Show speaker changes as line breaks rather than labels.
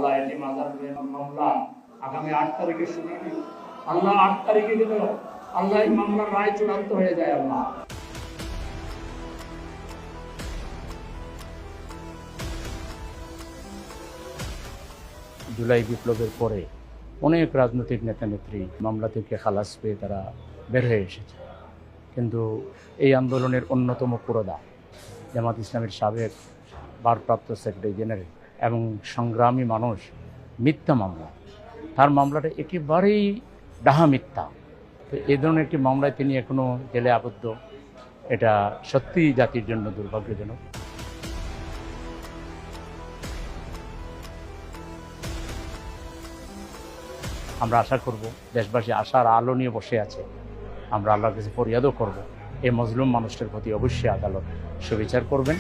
আল্লাহ এটি মাজার মামলা আগামী 8 তারিখে শুনানি, আল্লাহ 8 তারিখে দিল আল্লাহ এই মামলার রায় চূড়ান্ত হয়ে যায়। আল্লাহ
জুলাই বিপ্লবের পরে অনেক রাজনৈতিক নেতা নেত্রী মামলা থেকে খালাস পেয়ে তারা বের হয়ে এসেছে, কিন্তু এই আন্দোলনের অন্যতম পুরোধা জামাত ইসলামের সাবেক ভারপ্রাপ্ত সেক্রেটারি জেনারেল এবং সংগ্রামী মানুষ মিথ্যা মামলা, তার মামলাটা একেবারেই ডাহা মিথ্যা। তো এই ধরনের একটি মামলায় তিনি এখনও জেলে আবদ্ধ, এটা সত্যিই জাতির জন্য দুর্ভাগ্যজনক। আমরা আশা করব, দেশবাসী আশার আলো নিয়ে বসে আছে, আমরা আল্লাহর কাছে ফরিয়াদও করব, এই মজলুম মানুষটার প্রতি অবশ্যই আদালত সুবিচার করবেন।